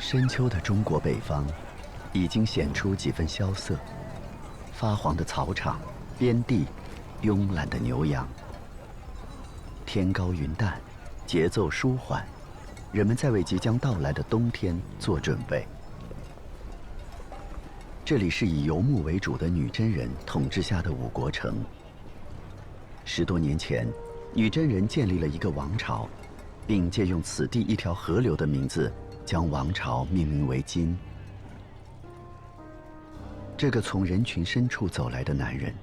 深秋的中国北方，已经显出几分萧瑟。发黄的草场，边地，慵懒的牛羊。天高云淡，节奏舒缓，人们在为即将到来的冬天做准备。这里是以游牧为主的女真人统治下的五国城。10多年前，女真人建立了一个王朝，并借用此地一条河流的名字，将王朝命名为金。这个从人群深处走来的男人，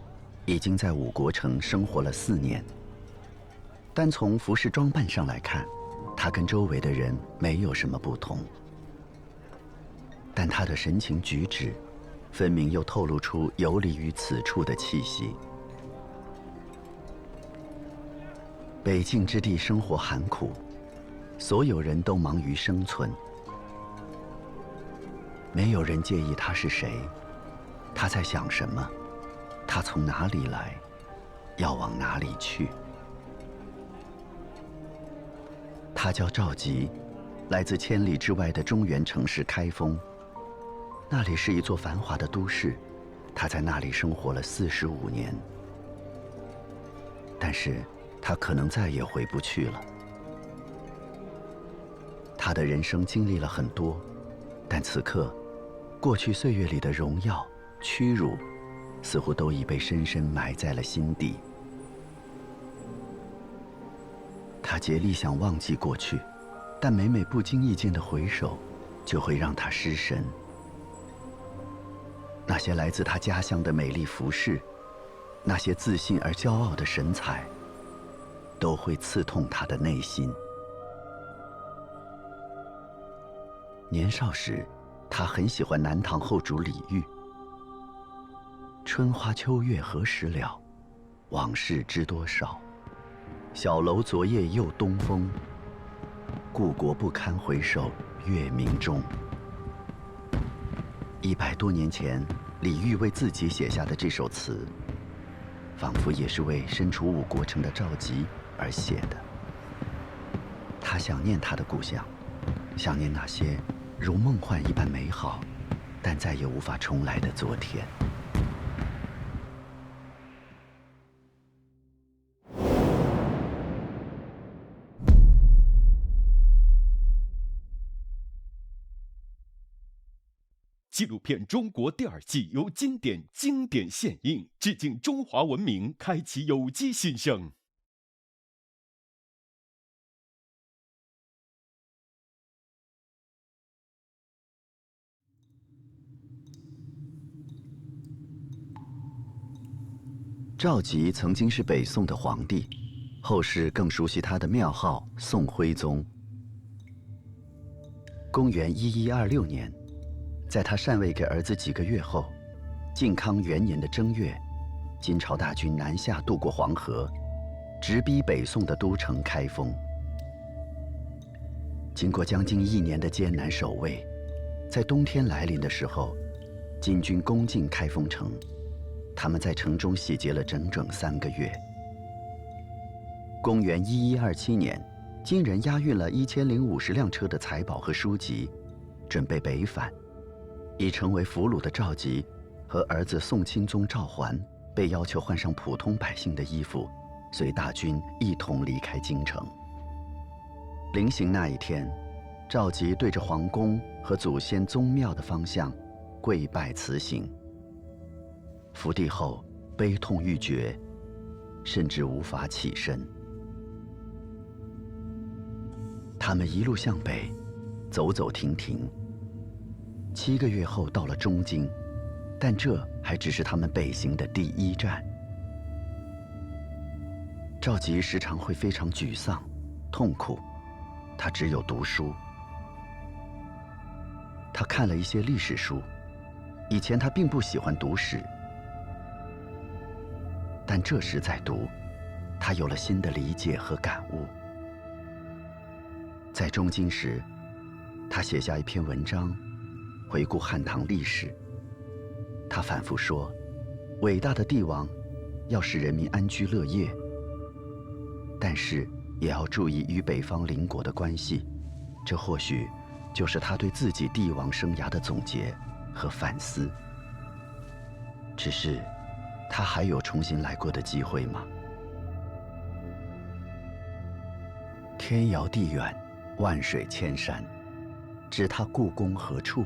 已经在五国城生活了4年。单从服饰装扮上来看，他跟周围的人没有什么不同，但他的神情举止，分明又透露出游离于此处的气息。北境之地生活寒苦，所有人都忙于生存，没有人介意他是谁，他在想什么，他从哪里来，要往哪里去。他叫赵吉，来自千里之外的中原城市开封，那里是一座繁华的都市，他在那里生活了45年。但是他可能再也回不去了。他的人生经历了很多，但此刻，过去岁月里的荣耀、屈辱，似乎都已被深深埋在了心底。他竭力想忘记过去，但每每不经意间的回首，就会让他失神。那些来自他家乡的美丽服饰，那些自信而骄傲的神采，都会刺痛他的内心。年少时，他很喜欢南唐后主李煜。春花秋月何时了？往事知多少？小楼昨夜又东风。故国不堪回首月明中。100多年前，李煜为自己写下的这首词，仿佛也是为身处五国城的赵吉而写的。他想念他的故乡，想念那些如梦幻一般美好，但再也无法重来的昨天。纪录片《中国》第2季由经典献映，致敬中华文明，开启有机新生。赵吉曾经是北宋的皇帝，后世更熟悉他的庙号宋徽宗。公元1126年，在他禅位给儿子几个月后，靖康元年的正月，金朝大军南下渡过黄河，直逼北宋的都城开封。经过将近1年的艰难守卫，在冬天来临的时候，金军攻进开封城，他们在城中洗劫了整整3个月。公元1127年，金人押运了1050辆车的财宝和书籍，准备北返。已成为俘虏的赵吉和儿子宋钦宗赵桓被要求换上普通百姓的衣服，随大军一同离开京城。临行那一天，赵吉对着皇宫和祖先宗庙的方向跪拜辞行。伏地后悲痛欲绝，甚至无法起身。他们一路向北，走走停停。7个月后到了中京，但这还只是他们北行的第1站。赵吉时常会非常沮丧、痛苦，他只有读书。他看了一些历史书，以前他并不喜欢读史，但这时在读，他有了新的理解和感悟。在中京时，他写下一篇文章，回顾汉唐历史。他反复说，伟大的帝王要使人民安居乐业，但是也要注意与北方邻国的关系，这或许就是他对自己帝王生涯的总结和反思。只是，他还有重新来过的机会吗？天遥地远，万水千山，知他故宫何处？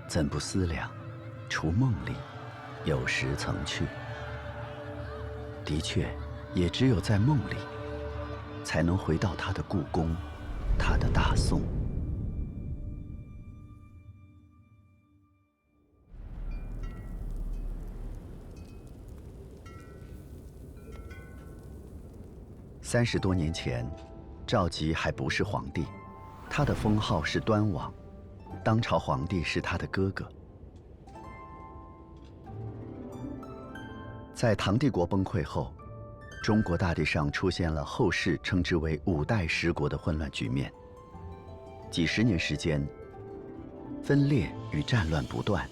怎不思量，除梦里，有时曾去。的确，也只有在梦里，才能回到他的故宫，他的大宋。30多年前，赵佶还不是皇帝，他的封号是端王，当朝皇帝是他的哥哥。在唐帝国崩溃后，中国大地上出现了后世称之为5代十国的混乱局面。几十年时间，分裂与战乱不断。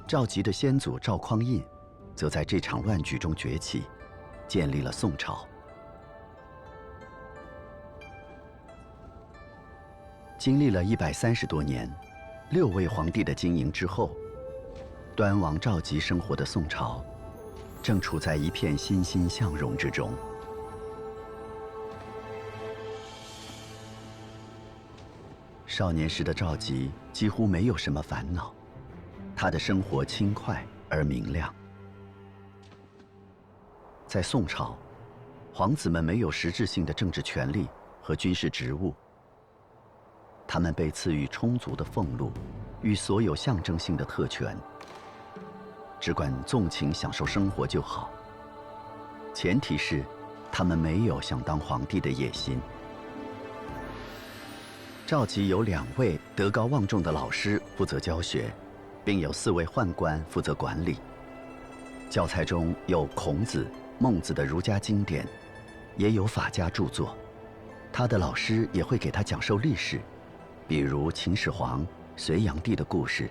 赵佶的先祖赵匡胤，则在这场乱局中崛起，建立了宋朝。经历了130多年，6位皇帝的经营之后，端王赵佶生活的宋朝，正处在一片欣欣向荣之中。少年时的赵佶几乎没有什么烦恼，他的生活轻快而明亮。在宋朝，皇子们没有实质性的政治权利和军事职务。他们被赐予充足的俸禄与所有象征性的特权，只管纵情享受生活就好。前提是，他们没有想当皇帝的野心。赵佶有2位德高望重的老师负责教学，并有4位宦官负责管理。教材中有孔子、孟子的儒家经典，也有法家著作。他的老师也会给他讲授历史，比如秦始皇、隋炀帝的故事，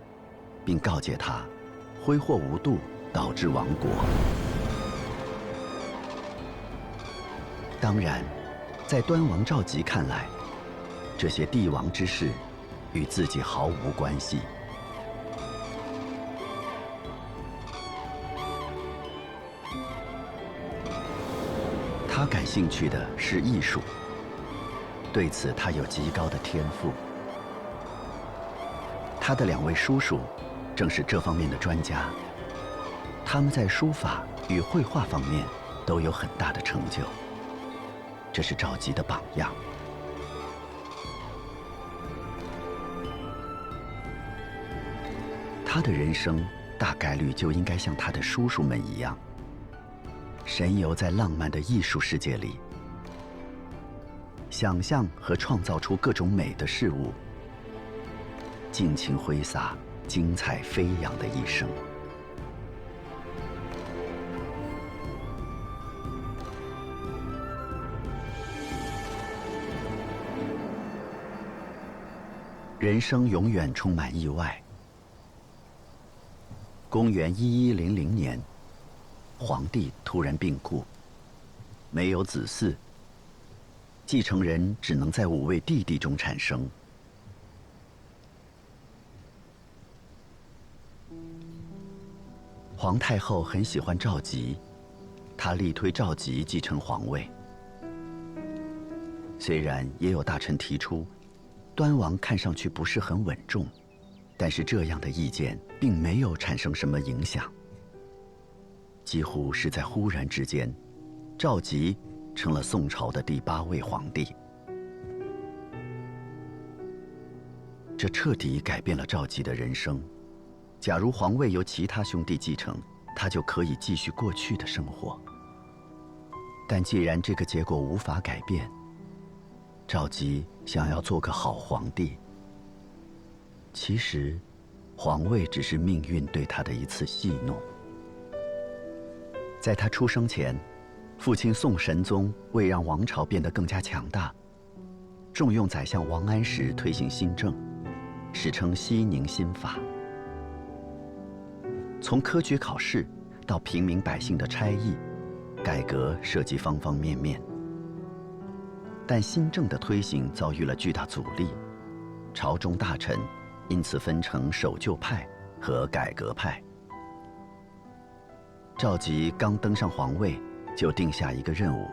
并告诫他，挥霍无度导致亡国。当然，在端王赵佶看来，这些帝王之事与自己毫无关系。他感兴趣的是艺术，对此他有极高的天赋。他的2位叔叔正是这方面的专家，他们在书法与绘画方面都有很大的成就，这是赵佶的榜样。他的人生大概率就应该像他的叔叔们一样，神游在浪漫的艺术世界里，想象和创造出各种美的事物，尽情挥洒精彩飞扬的一生。人生永远充满意外。公元1100年，皇帝突然病故，没有子嗣，继承人只能在5位弟弟中产生。皇太后很喜欢赵佶，她力推赵佶继承皇位。虽然也有大臣提出，端王看上去不是很稳重，但是这样的意见并没有产生什么影响。几乎是在忽然之间，赵佶成了宋朝的第8位皇帝。这彻底改变了赵佶的人生。假如皇位由其他兄弟继承，他就可以继续过去的生活。但既然这个结果无法改变，赵佶想要做个好皇帝。其实，皇位只是命运对他的一次戏弄。在他出生前，父亲宋神宗为让王朝变得更加强大，重用宰相王安石推行新政，史称熙宁新法。从科举考试到平民百姓的差役，改革涉及方方面面。但新政的推行遭遇了巨大阻力，朝中大臣因此分成守旧派和改革派。赵佶刚登上皇位，就定下一个任务，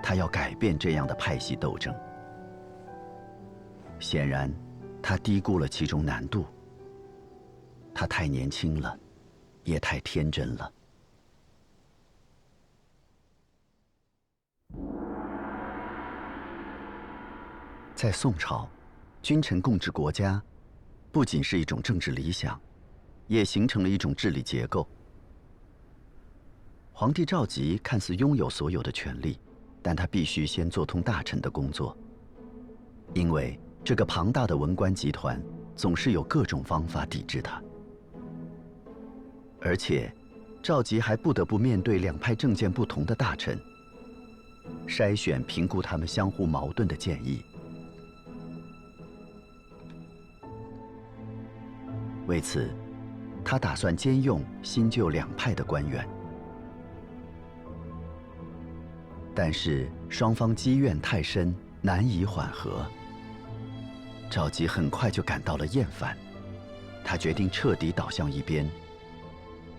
他要改变这样的派系斗争。显然，他低估了其中难度。他太年轻了，也太天真了。在宋朝，君臣共治国家，不仅是一种政治理想，也形成了一种治理结构。皇帝赵佶看似拥有所有的权利，但他必须先做通大臣的工作，因为这个庞大的文官集团总是有各种方法抵制他。而且，赵佶还不得不面对两派政见不同的大臣，筛选、评估他们相互矛盾的建议。为此，他打算兼用新旧两派的官员。但是双方积怨太深，难以缓和。赵佶很快就感到了厌烦，他决定彻底倒向一边，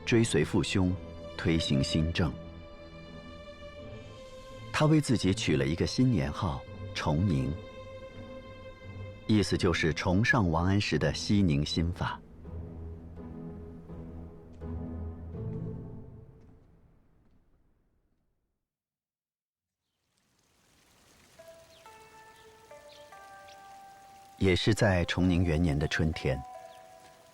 追随父兄，推行新政。他为自己取了一个新年号“崇宁”，意思就是崇尚王安石的西宁新法。也是在崇宁元年的春天，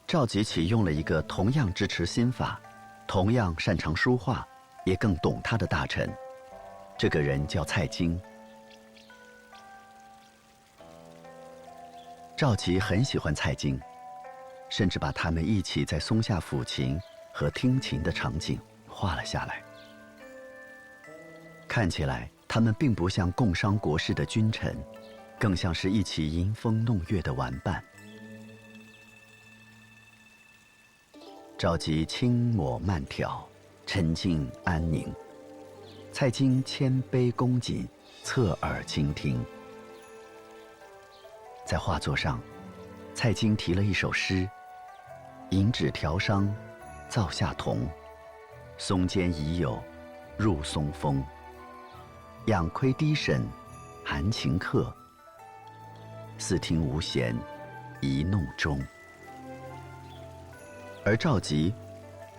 赵佶启用了一个同样支持新法、同样擅长书画，也更懂他的大臣。这个人叫蔡京。赵佶很喜欢蔡京，甚至把他们一起在松下抚琴和听琴的场景画了下来。看起来，他们并不像共商国事的君臣，更像是一起吟风弄月的玩伴。赵佶轻抹慢挑，沉静安宁；蔡京谦卑恭谨，侧耳倾听。在画作上，蔡京题了一首诗：“银指调商，灶下同；松间已有，入松风。仰窥低审，含情客。四听无弦，一弄钟。”而赵佶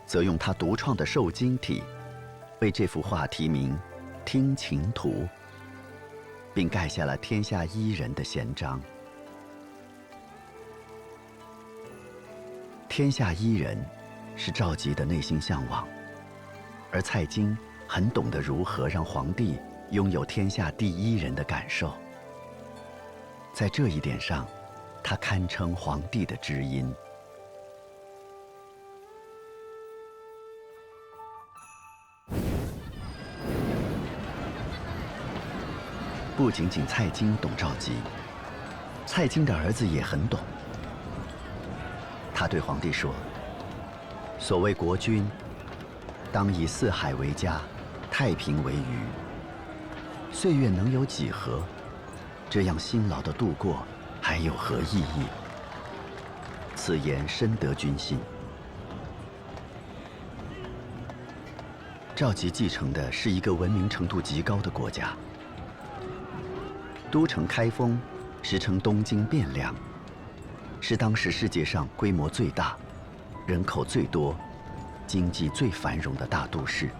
则用他独创的瘦金体为这幅画题名《听琴图》，并盖下了天下伊人的闲章。天下伊人是赵佶的内心向往，而蔡京很懂得如何让皇帝拥有天下第一人的感受。在这一点上，他堪称皇帝的知音。不仅仅蔡京懂赵佶，蔡京的儿子也很懂。他对皇帝说：“所谓国君，当以四海为家，太平为余。岁月能有几何？这样辛劳的度过，还有何意义？”此言深得军心。赵佶继承的是一个文明程度极高的国家。都城开封，时称东京汴梁，是当时世界上规模最大、人口最多、经济最繁荣的大都市。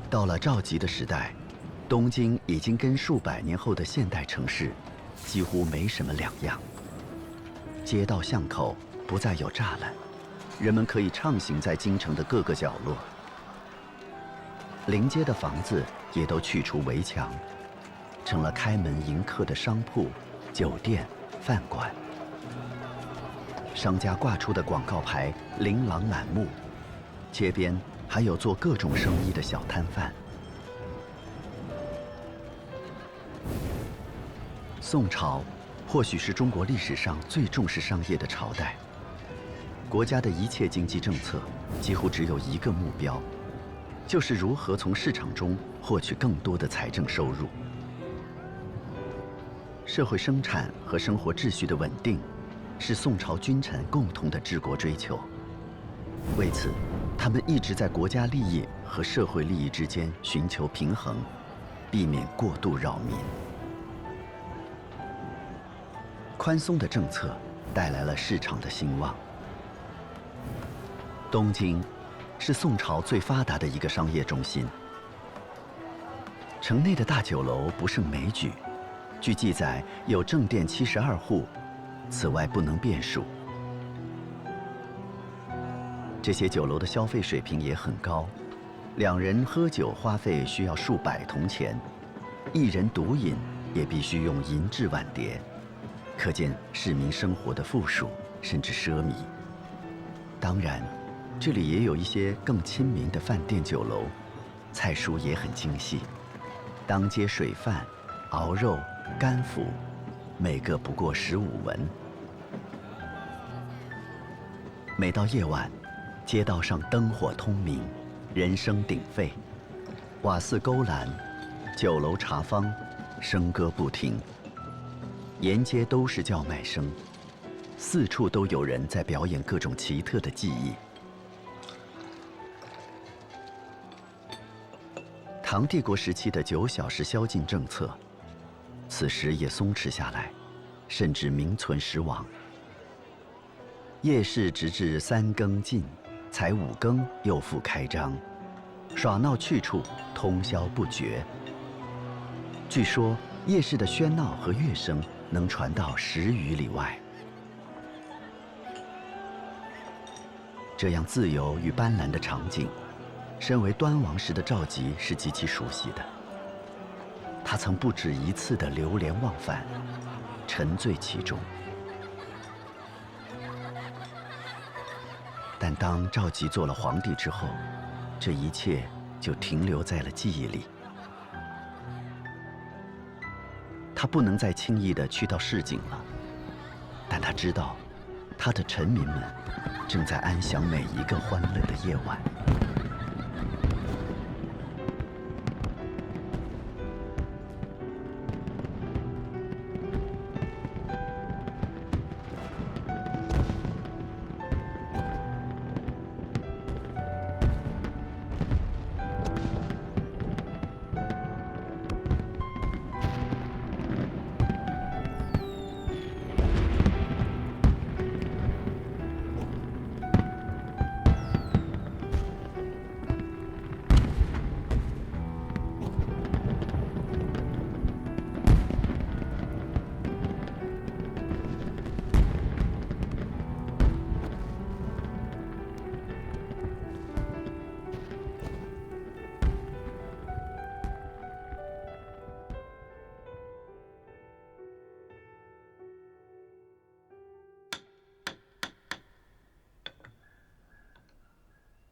到了赵佶的时代，东京已经跟数百年后的现代城市几乎没什么两样。街道巷口不再有栅栏，人们可以畅行在京城的各个角落。临街的房子也都去除围墙，成了开门迎客的商铺、酒店、饭馆。商家挂出的广告牌琳琅满目，街边还有做各种生意的小摊贩。宋朝或许是中国历史上最重视商业的朝代，国家的一切经济政策几乎只有一个目标，就是如何从市场中获取更多的财政收入。社会生产和生活秩序的稳定，是宋朝君臣共同的治国追求。为此，他们一直在国家利益和社会利益之间寻求平衡，避免过度扰民。宽松的政策带来了市场的兴旺。东京是宋朝最发达的一个商业中心，城内的大酒楼不胜枚举，据记载有正店72户，此外不能遍数。这些酒楼的消费水平也很高，2人喝酒花费需要数百铜钱，1人独饮也必须用银制碗碟，可见市民生活的富庶甚至奢靡。当然，这里也有一些更亲民的饭店酒楼，菜蔬也很精细，当街水饭、熬肉、干腐，每个不过15文。每到夜晚，街道上灯火通明，人声鼎沸，瓦肆勾栏，酒楼茶坊，笙歌不停，沿街都是叫卖声，四处都有人在表演各种奇特的技艺。唐帝国时期的9小时宵禁政策，此时也松弛下来，甚至名存实亡。夜市直至3更尽，才5更又复开张，耍闹去处通宵不绝。据说夜市的喧闹和乐声能传到10余里外。这样自由与斑斓的场景，身为端王时的赵佶是极其熟悉的。他曾不止一次地流连忘返，沉醉其中。但当赵佶做了皇帝之后，这一切就停留在了记忆里。他不能再轻易地去到市井了，但他知道，他的臣民们正在安享每一个欢乐的夜晚。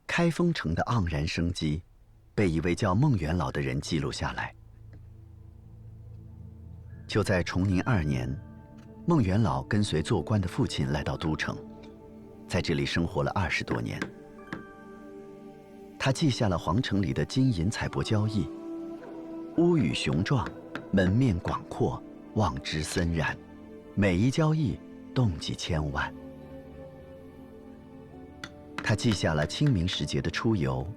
开封城的盎然生机，被一位叫孟元老的人记录下来。就在崇宁2年，孟元老跟随做官的父亲来到都城，在这里生活了20多年。他记下了皇城里的金银彩帛交易，屋宇雄壮，门面广阔，望之森然，每一交易动几千万。他记下了清明时节的出游，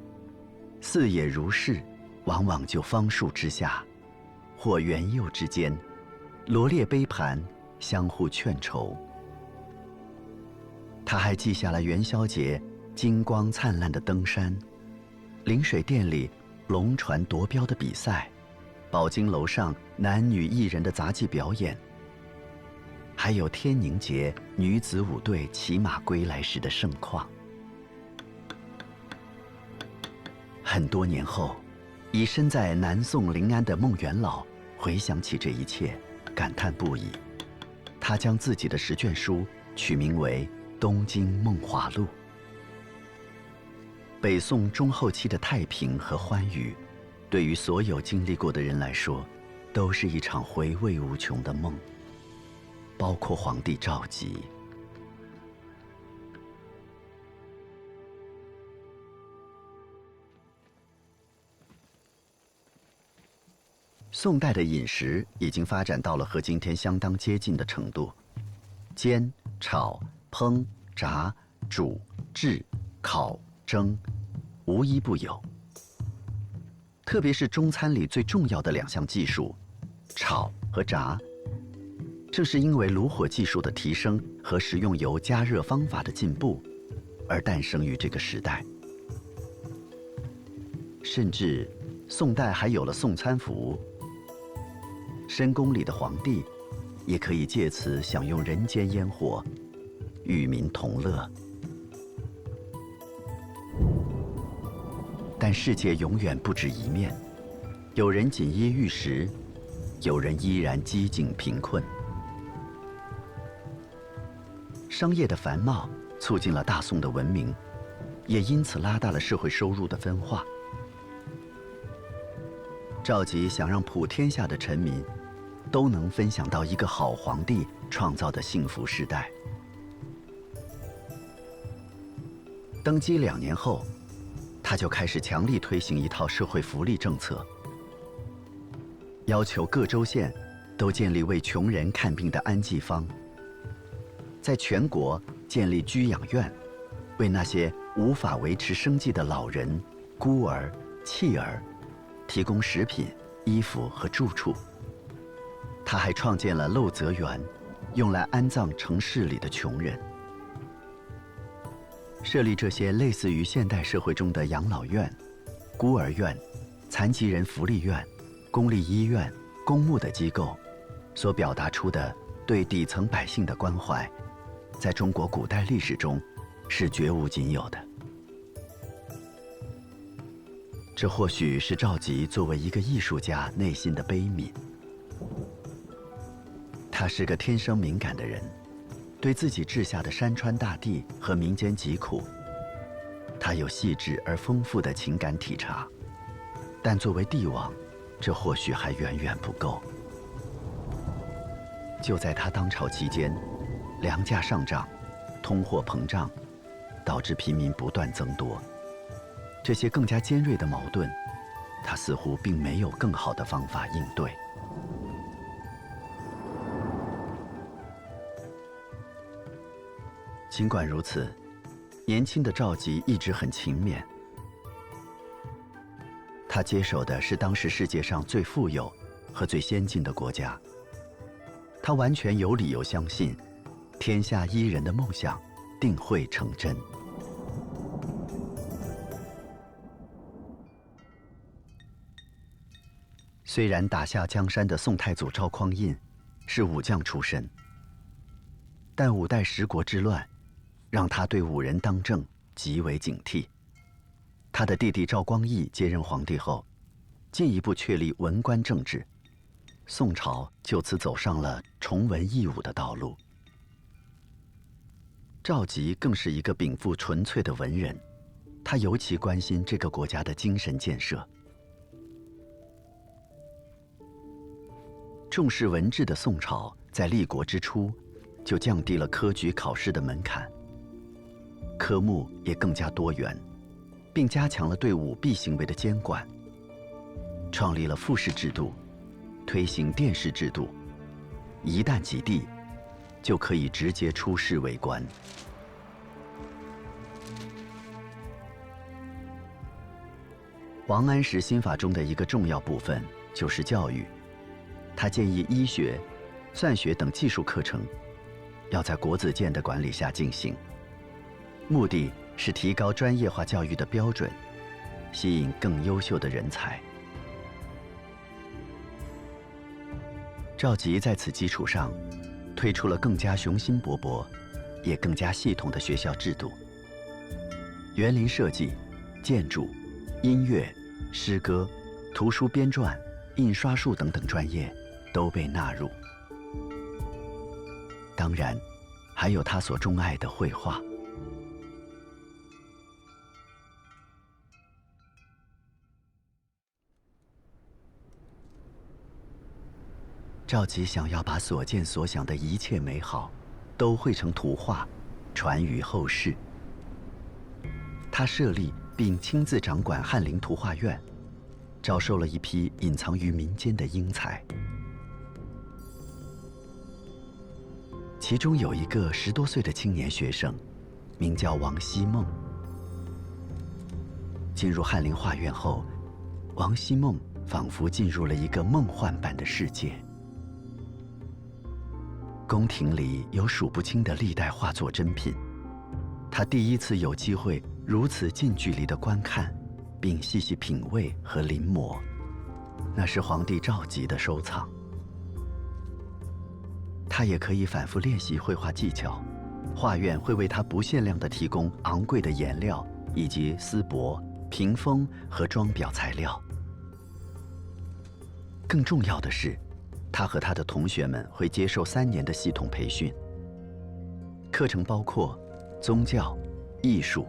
四野如是，往往就方树之下，或园柚之间，罗列杯盘，相互劝酬。他还记下了元宵节金光灿烂的登山，临水殿里龙船夺标的比赛，宝经楼上男女艺人的杂技表演，还有天宁节女子舞队骑马归来时的盛况。很多年后，已身在南宋临安的孟元老回想起这一切，感叹不已。他将自己的10卷书取名为《东京梦华录》。北宋中后期的太平和欢愉，对于所有经历过的人来说，都是一场回味无穷的梦，包括皇帝赵佶。宋代的饮食已经发展到了和今天相当接近的程度，煎、炒、烹、炸、煮、制、烤、蒸，无一不有。特别是中餐里最重要的两项技术，炒和炸，正是因为炉火技术的提升和食用油加热方法的进步，而诞生于这个时代。甚至，宋代还有了送餐服务，深宫里的皇帝也可以借此享用人间烟火，与民同乐。但世界永远不止一面，有人锦衣玉食，有人依然饥馑贫困。商业的繁茂促进了大宋的文明，也因此拉大了社会收入的分化。赵佶想让普天下的臣民都能分享到一个好皇帝创造的幸福时代。登基2年后，他就开始强力推行一套社会福利政策，要求各州县都建立为穷人看病的安济坊，在全国建立居养院，为那些无法维持生计的老人、孤儿、弃儿提供食品、衣服和住处。他还创建了陋泽园，用来安葬城市里的穷人。设立这些类似于现代社会中的养老院、孤儿院、残疾人福利院、公立医院、公墓的机构，所表达出的对底层百姓的关怀，在中国古代历史中是绝无仅有的。这或许是赵佶作为一个艺术家内心的悲悯。他是个天生敏感的人，对自己治下的山川大地和民间疾苦，他有细致而丰富的情感体察。但作为帝王，这或许还远远不够。就在他当朝期间，粮价上涨，通货膨胀，导致贫民不断增多。这些更加尖锐的矛盾，他似乎并没有更好的方法应对。尽管如此，年轻的赵佶一直很勤勉。他接手的是当时世界上最富有和最先进的国家，他完全有理由相信，天下一人的梦想定会成真。虽然打下江山的宋太祖赵匡胤是武将出身，但五代十国之乱让他对武人当政极为警惕。他的弟弟赵光义接任皇帝后，进一步确立文官政治，宋朝就此走上了崇文抑武的道路。赵佶更是一个禀赋纯粹的文人，他尤其关心这个国家的精神建设。重视文治的宋朝在立国之初就降低了科举考试的门槛，科目也更加多元，并加强了对舞弊行为的监管，创立了复试制度，推行殿试制度，一旦及第，就可以直接出仕为官。王安石新法中的一个重要部分就是教育。他建议医学、算学等技术课程要在国子监的管理下进行，目的是提高专业化教育的标准，吸引更优秀的人才。赵佶在此基础上推出了更加雄心勃勃，也更加系统的学校制度。园林设计、建筑、音乐、诗歌、图书编撰、印刷术等等专业都被纳入。当然，还有他所钟爱的绘画。赵佶想要把所见所想的一切美好，都绘成图画，传于后世。他设立并亲自掌管翰林图画院，招收了一批隐藏于民间的英才。其中有一个10多岁的青年学生，名叫王希孟。进入翰林画院后，王希孟仿佛进入了一个梦幻般的世界。宫廷里有数不清的历代画作珍品，他第一次有机会如此近距离地观看，并细细品味和临摹，那是皇帝赵佶的收藏。他也可以反复练习绘画技巧，画院会为他不限量地提供昂贵的颜料以及丝帛、屏风和装裱材料。更重要的是，他和他的同学们会接受3年的系统培训，课程包括宗教、艺术、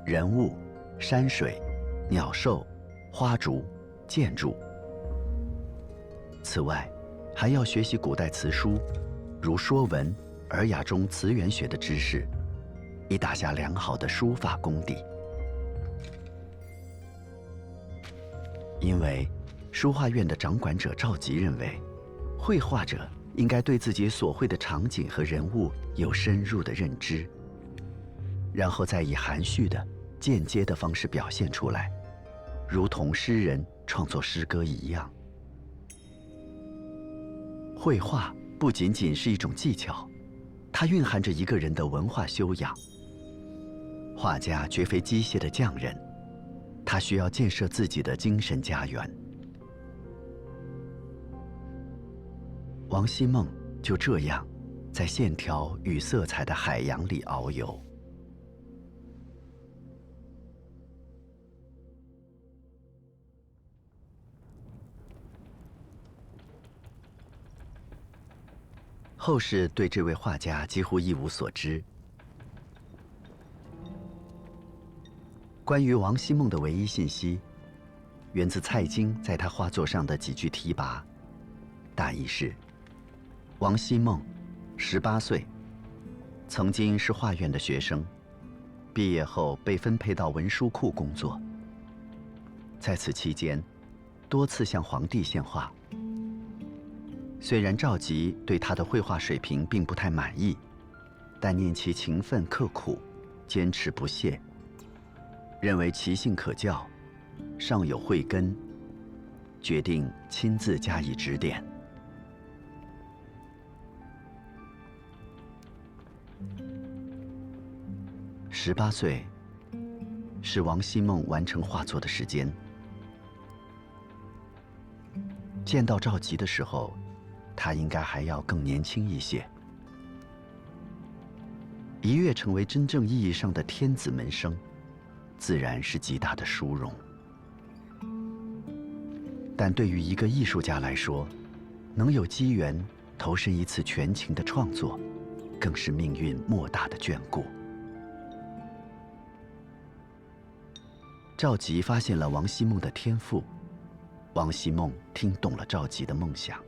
人物、山水、鸟兽、花竹、建筑。此外，还要学习古代词书，如《说文》《尔雅》中词源学的知识，以打下良好的书法功底。因为书画院的掌管者赵佶认为，绘画者应该对自己所绘的场景和人物有深入的认知，然后再以含蓄的、间接的方式表现出来，如同诗人创作诗歌一样。绘画不仅仅是一种技巧，它蕴含着一个人的文化修养。画家绝非机械的匠人，他需要建设自己的精神家园。王希孟就这样在线条与色彩的海洋里遨游。后世对这位画家几乎一无所知。关于王希孟的唯一信息，源自蔡京在他画作上的几句题跋，大意是：王希孟，18岁，曾经是画院的学生，毕业后被分配到文书库工作。在此期间，多次向皇帝献画。虽然赵佶对他的绘画水平并不太满意，但念其勤奋刻苦，坚持不懈，认为其性可教，尚有慧根，决定亲自加以指点。18岁是王希孟完成画作的时间。见到赵佶的时候，他应该还要更年轻一些。一跃成为真正意义上的天子门生，自然是极大的殊荣。但对于一个艺术家来说，能有机缘投身一次全情的创作，更是命运莫大的眷顾。赵佶发现了王希孟的天赋，王希孟听懂了赵佶的梦想。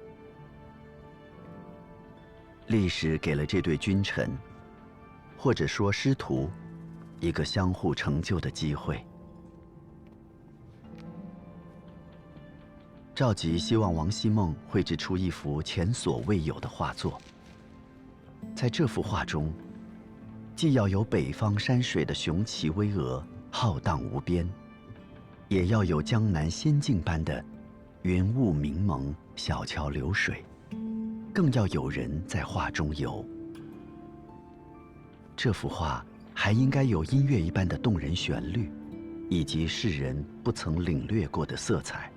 历史给了这对君臣，或者说师徒，一个相互成就的机会。赵佶希望王希孟绘制出一幅前所未有的画作。在这幅画中，既要有北方山水的雄奇巍峨、浩荡无边，也要有江南仙境般的云雾明蒙、小桥流水，更要有人在画中游。这幅画还应该有音乐一般的动人旋律，以及世人不曾领略过的色彩。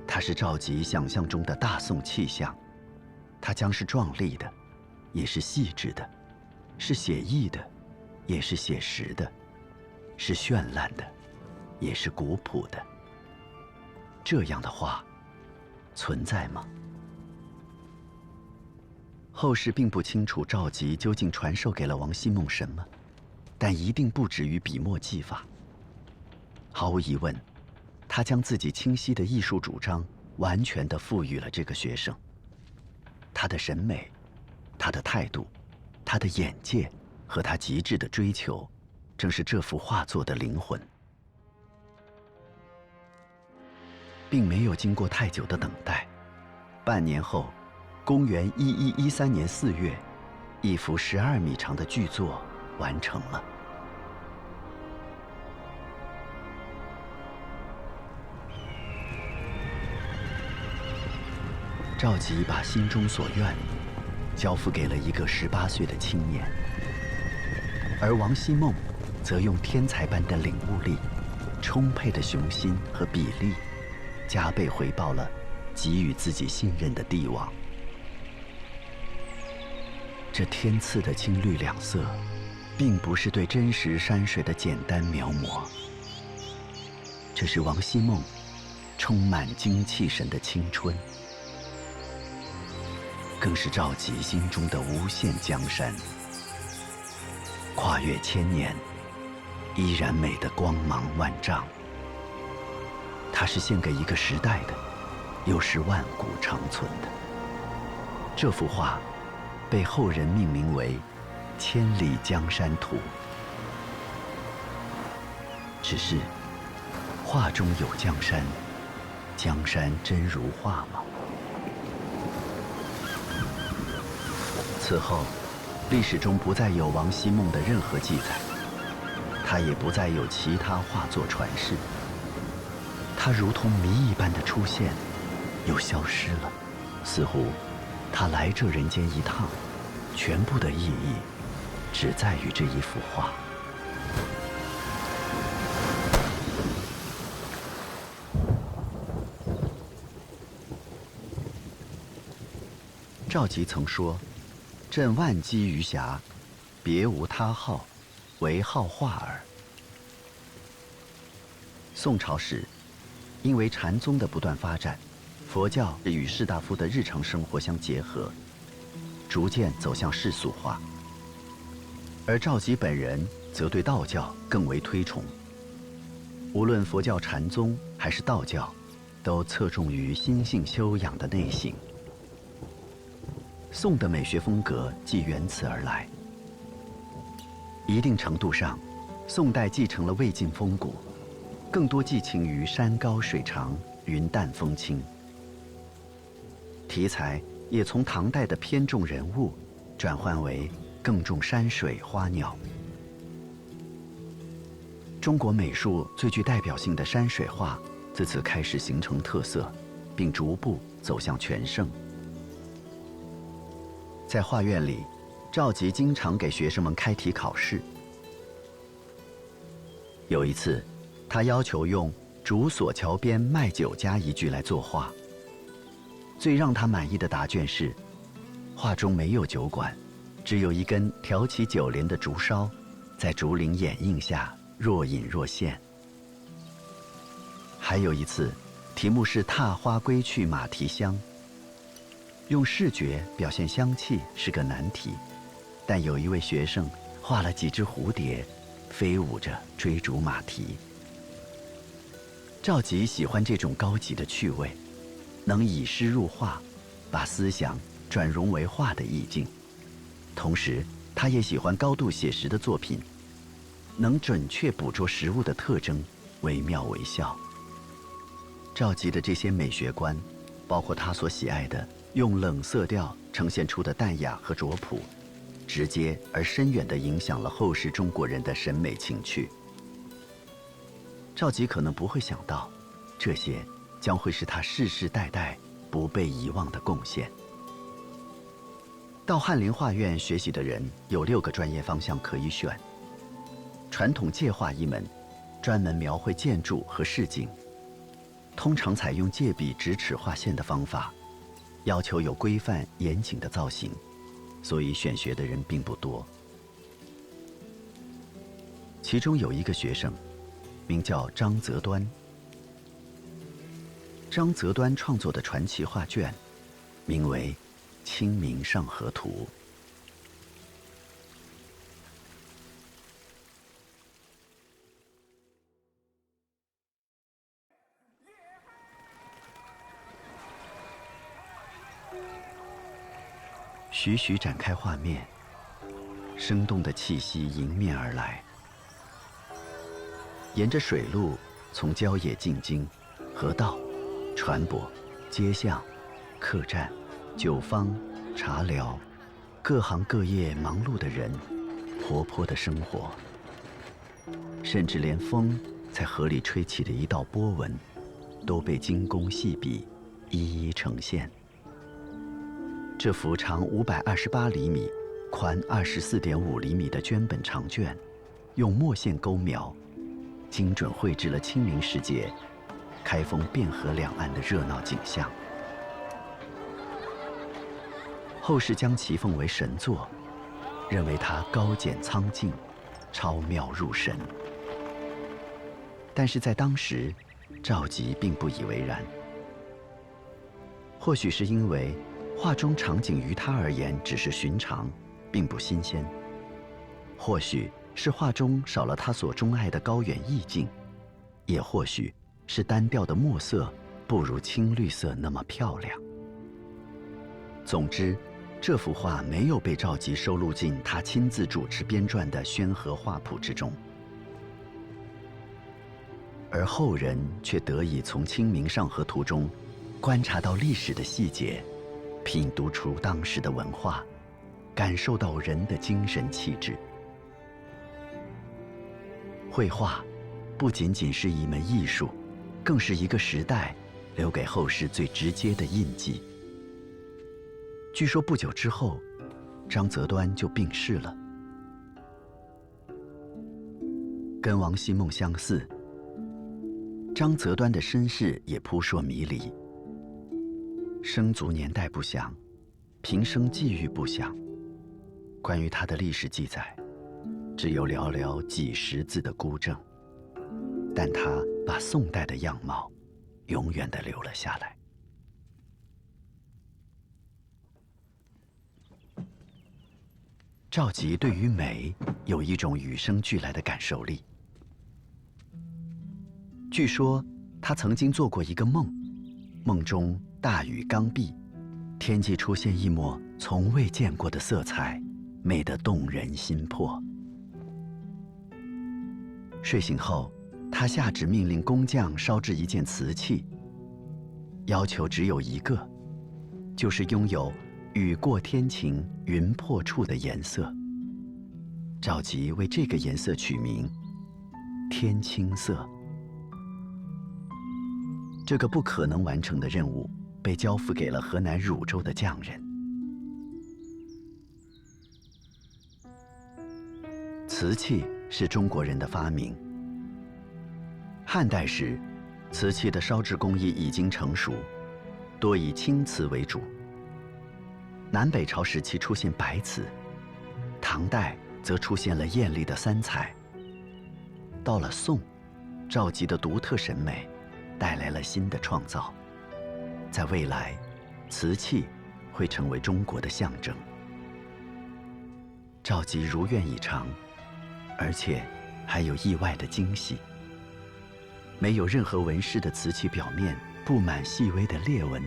它是赵佶想象中的大宋气象，它将是壮丽的，也是细致的，是写意的，也是写实的，是绚烂的，也是古朴的。这样的画存在吗？后世并不清楚赵佶究竟传授给了王希孟什么，但一定不止于笔墨技法。毫无疑问，他将自己清晰的艺术主张完全地赋予了这个学生。他的审美，他的态度，他的眼界和他极致的追求，正是这幅画作的灵魂。并没有经过太久的等待，半年后，公元1113年4月，一幅12米长的巨作完成了。赵佶把心中所愿交付给了一个18岁的青年，而王希孟则用天才般的领悟力、充沛的雄心和笔力，加倍回报了给予自己信任的帝王。这天赐的青绿两色，并不是对真实山水的简单描摹，这是王希孟充满精气神的青春，更是赵佶心中的无限江山，跨越千年，依然美得光芒万丈。它是献给一个时代的，又是万古长存的。这幅画被后人命名为《千里江山图》。只是，画中有江山，江山真如画吗？此后，历史中不再有王希孟的任何记载，他也不再有其他画作传世。他如同谜一般的出现，又消失了，似乎他来这人间一趟，全部的意义只在于这一幅画。赵佶曾说：“朕万机于暇，别无他好，唯好画耳。”宋朝时，因为禅宗的不断发展，佛教与士大夫的日常生活相结合，逐渐走向世俗化。而赵佶本人则对道教更为推崇。无论佛教禅宗还是道教，都侧重于心性修养的内省。宋的美学风格即源此而来。一定程度上，宋代继承了魏晋风骨，更多寄情于山高水长、云淡风轻。题材也从唐代的偏重人物，转换为更重山水花鸟。中国美术最具代表性的山水画自此开始形成特色，并逐步走向全盛。在画院里，赵佶经常给学生们开题考试。有一次，他要求用“竹索桥边卖酒家”一句来作画。最让他满意的答卷是：画中没有酒馆，只有一根挑起酒帘的竹梢，在竹林掩映下若隐若现。还有一次，题目是“踏花归去马蹄香”。用视觉表现香气是个难题，但有一位学生画了几只蝴蝶，飞舞着追逐马蹄。赵佶喜欢这种高级的趣味，能以诗入画，把思想转融为画的意境。同时，他也喜欢高度写实的作品，能准确捕捉实物的特征，惟妙惟肖。赵佶的这些美学观，包括他所喜爱的用冷色调呈现出的淡雅和拙朴，直接而深远地影响了后世中国人的审美情趣。赵佶可能不会想到，这些将会是他世世代代不被遗忘的贡献。到翰林画院学习的人有6个专业方向可以选：传统界画一门，专门描绘建筑和市景，通常采用借笔直尺画线的方法，要求有规范严谨的造型，所以选学的人并不多。其中有一个学生，名叫张择端。张择端创作的传奇画卷，名为《清明上河图》。徐徐展开画面，生动的气息迎面而来。沿着水路，从郊野进京，河道船舶、街巷、客栈、酒坊、茶寮，各行各业忙碌的人，活泼的生活，甚至连风在河里吹起的一道波纹，都被精工细笔一一呈现。这幅长528厘米、宽24.5厘米的绢本长卷，用墨线勾描，精准绘制了清明时节开封汴河两岸的热闹景象。后世将其奉为神作，认为它高简苍劲，超妙入神。但是在当时，赵佶并不以为然。或许是因为画中场景于他而言只是寻常，并不新鲜；或许是画中少了他所钟爱的高远意境，也或许是单调的墨色不如青绿色那么漂亮。总之，这幅画没有被赵佶收录进他亲自主持编撰的《宣和画谱》之中，而后人却得以从《清明上河图》中观察到历史的细节，品读出当时的文化，感受到人的精神气质。绘画不仅仅是一门艺术，更是一个时代留给后世最直接的印记。据说不久之后，张择端就病逝了。跟王希孟相似，张择端的身世也扑朔迷离。生卒年代不详，平生际遇不详，关于他的历史记载，只有寥寥几十字的孤证。但他把宋代的样貌永远地留了下来。赵佶对于美有一种与生俱来的感受力。据说他曾经做过一个梦，梦中大雨刚毕，天际出现一抹从未见过的色彩，美得动人心魄。睡醒后，他下旨命令工匠烧制一件瓷器，要求只有一个，就是拥有雨过天晴云破处的颜色。赵佶为这个颜色取名天青色。这个不可能完成的任务被交付给了河南汝州的匠人。瓷器是中国人的发明。汉代时，瓷器的烧制工艺已经成熟，多以青瓷为主。南北朝时期出现白瓷，唐代则出现了艳丽的三彩。到了宋，赵佶的独特审美带来了新的创造。在未来，瓷器会成为中国的象征。赵佶如愿以偿，而且还有意外的惊喜。没有任何纹饰的瓷器表面布满细微的裂纹，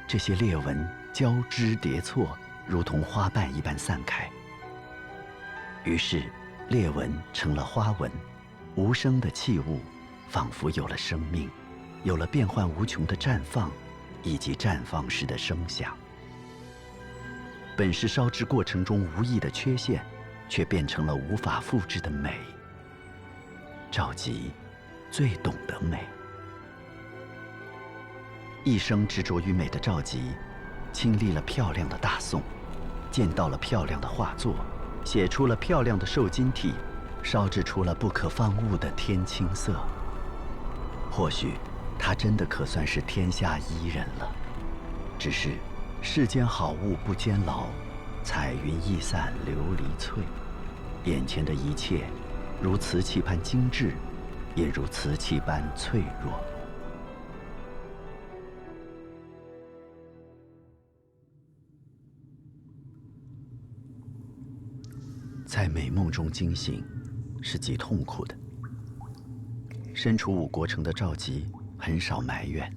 这些裂纹交织叠错，如同花瓣一般散开。于是，裂纹成了花纹，无声的器物仿佛有了生命，有了变幻无穷的绽放，以及绽放时的声响。本是烧制过程中无意的缺陷，却变成了无法复制的美。赵佶最懂得美。一生执着于美的赵佶，经历了漂亮的大宋，见到了漂亮的画作，写出了漂亮的瘦金体，烧制出了不可方物的天青色。或许她真的可算是天下伊人了。只是世间好物不坚牢，彩云易散琉璃脆。眼前的一切，如瓷器般精致，也如瓷器般脆弱。在美梦中惊醒，是极痛苦的。身处五国城的赵佶很少埋怨，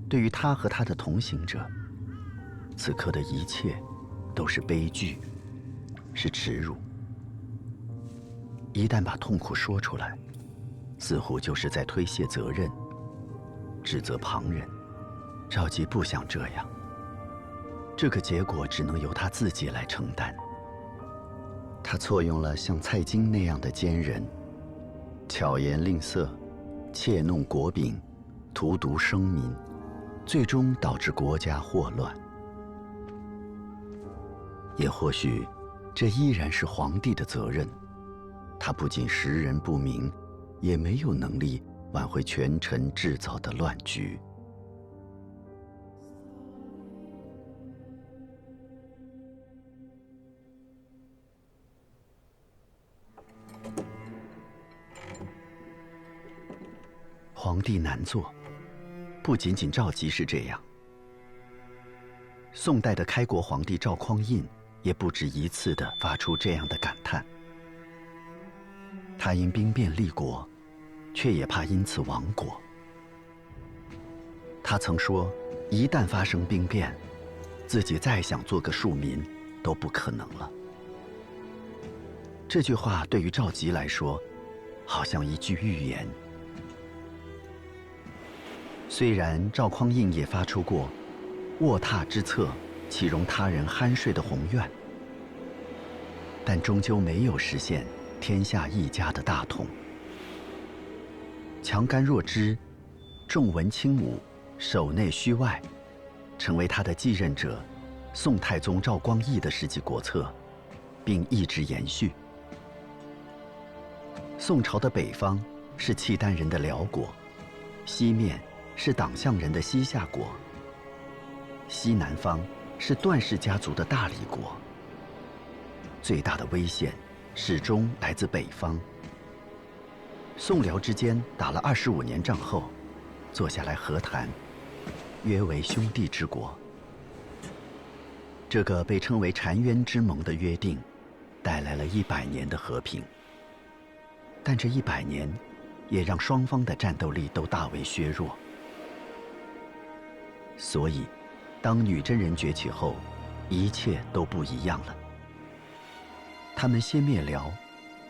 对于他和他的同行者，此刻的一切都是悲剧，是耻辱。一旦把痛苦说出来，似乎就是在推卸责任，指责旁人。赵佶不想这样，这个结果只能由他自己来承担。他错用了像蔡京那样的奸人，巧言令色，窃弄国柄，荼毒生民，最终导致国家祸乱。也或许，这依然是皇帝的责任。他不仅识人不明，也没有能力挽回权臣制造的乱局。皇帝难做，不仅仅赵佶是这样。宋代的开国皇帝赵匡胤也不止一次地发出这样的感叹。他因兵变立国，却也怕因此亡国。他曾说，一旦发生兵变，自己再想做个庶民都不可能了。这句话对于赵佶来说，好像一句预言。虽然赵匡胤也发出过卧榻之侧，岂容他人酣睡的宏愿，但终究没有实现天下一家的大统。强干弱枝，重文轻武，守内虚外，成为他的继任者宋太宗赵光义的实际国策，并一直延续。宋朝的北方是契丹人的辽国，西面是党项人的西夏国，西南方是段氏家族的大理国。最大的危险始终来自北方。宋辽之间打了25年仗后，坐下来和谈，约为兄弟之国。这个被称为澶渊之盟的约定，带来了100年的和平。但这100年，也让双方的战斗力都大为削弱。所以，当女真人崛起后，一切都不一样了。他们先灭辽，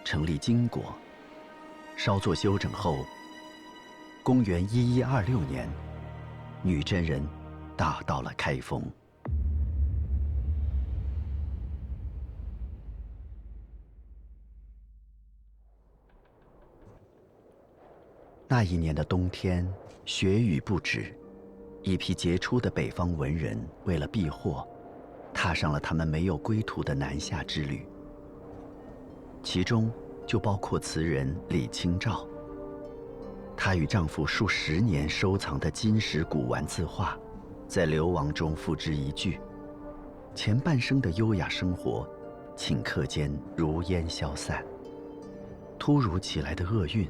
成立金国，稍作休整后，公元1126年，女真人打到了开封。那一年的冬天，雪雨不止，一批杰出的北方文人为了避祸，踏上了他们没有归途的南下之旅。其中就包括词人李清照。她与丈夫数10年收藏的金石古玩字画，在流亡中付之一炬，前半生的优雅生活，顷刻间如烟消散。突如其来的厄运，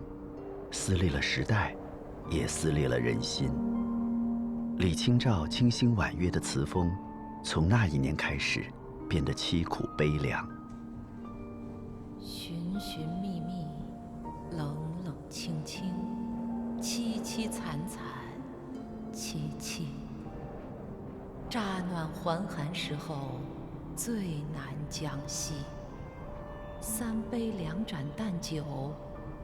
撕裂了时代，也撕裂了人心。李清照清新婉约的词风，从那一年开始，变得凄苦悲凉。寻寻觅觅，冷冷清清，凄凄惨惨，戚戚。乍暖还寒时候，最难将息。3杯2盏淡酒，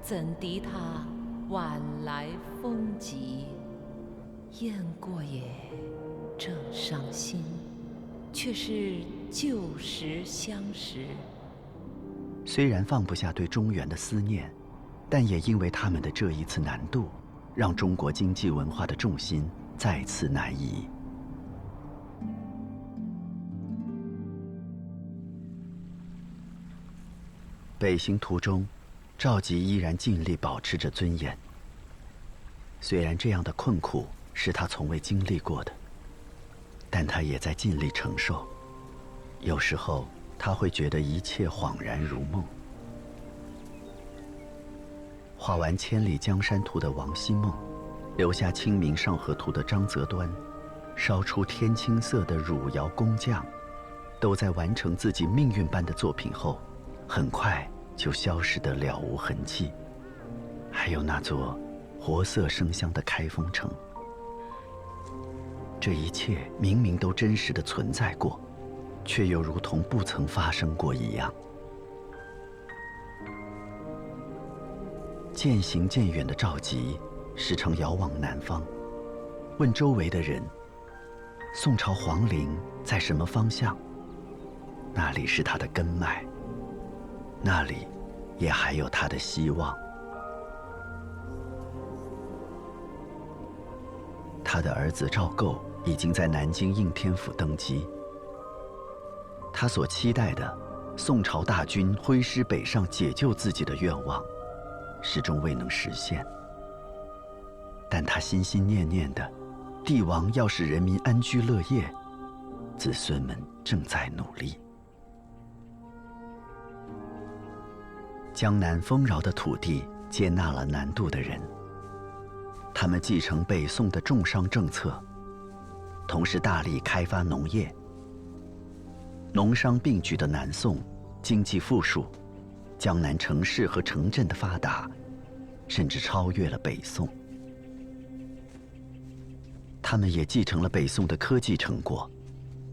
怎敌他晚来风急？雁过也，正伤心，却是旧时相识。虽然放不下对中原的思念，但也因为他们的这一次难度，让中国经济文化的重心再次南移。北行途中，赵佶依然尽力保持着尊严。虽然这样的困苦是他从未经历过的，但他也在尽力承受。有时候他会觉得一切恍然如梦。画完《千里江山图》的王希孟，留下《清明上河图》的张择端，烧出天青色的汝窑工匠，都在完成自己命运般的作品后，很快就消失得了无痕迹。还有那座活色生香的开封城，这一切明明都真实的存在过，却又如同不曾发生过一样。渐行渐远的赵佶，时常遥望南方，问周围的人，宋朝皇陵在什么方向？那里是他的根脉，那里也还有他的希望。他的儿子赵构已经在南京应天府登基，他所期待的宋朝大军挥师北上解救自己的愿望，始终未能实现。但他心心念念的帝王要使人民安居乐业，子孙们正在努力。江南丰饶的土地接纳了南渡的人，他们继承北宋的重商政策，同时大力开发农业。农商并举的南宋经济富庶，江南城市和城镇的发达，甚至超越了北宋。他们也继承了北宋的科技成果，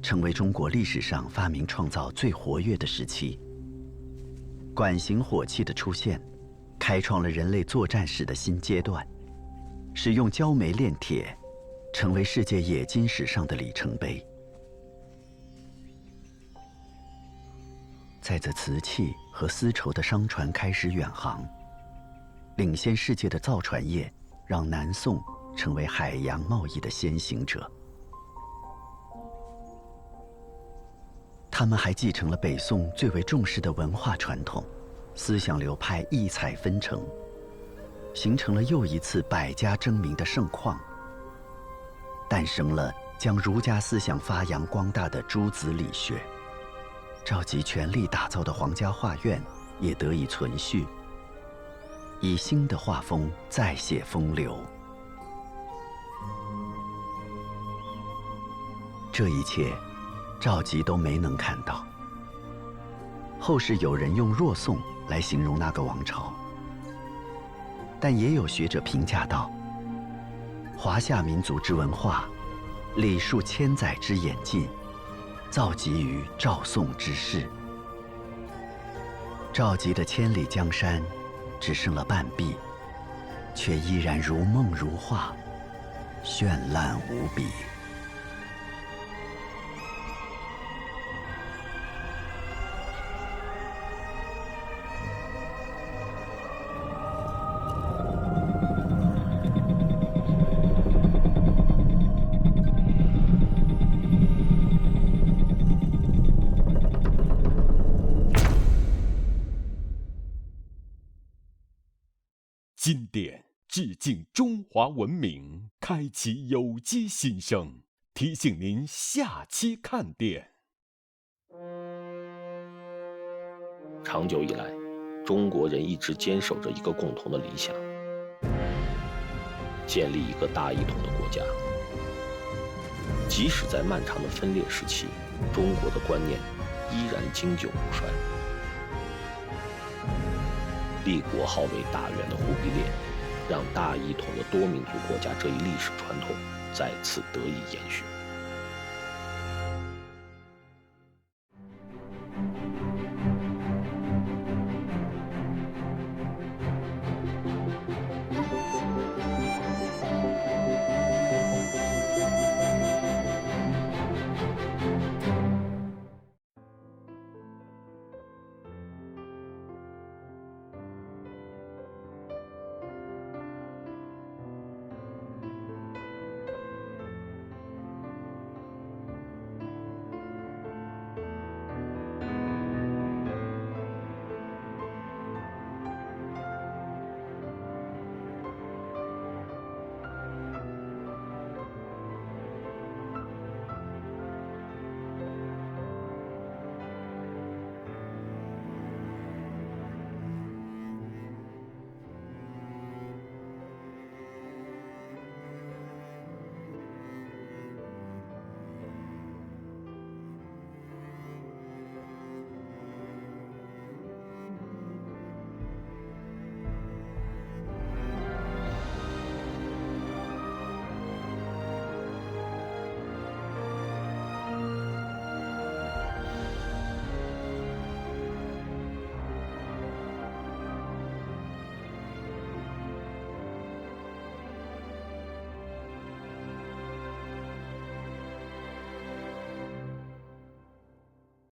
成为中国历史上发明创造最活跃的时期。管型火器的出现，开创了人类作战史的新阶段，使用焦煤炼铁，成为世界冶金史上的里程碑。在这瓷器和丝绸的商船开始远航，领先世界的造船业让南宋成为海洋贸易的先行者。他们还继承了北宋最为重视的文化传统，思想流派异彩纷呈，形成了又一次百家争鸣的盛况，诞生了将儒家思想发扬光大的诸子理学。赵佶全力打造的皇家画院也得以存续，以新的画风再写风流。这一切赵佶都没能看到。后世有人用弱宋来形容那个王朝，但也有学者评价道：华夏民族之文化，礼数千载之演进，造极于赵宋之世。赵佶的千里江山只剩了半壁，却依然如梦如画，绚烂无比。经典致敬中华文明，开启有机新生，提醒您下期看点。长久以来，中国人一直坚守着一个共同的理想：建立一个大一统的国家。即使在漫长的分裂时期，中国的观念依然经久不衰。立国号为大元的忽必烈，让大一统的多民族国家这一历史传统再次得以延续。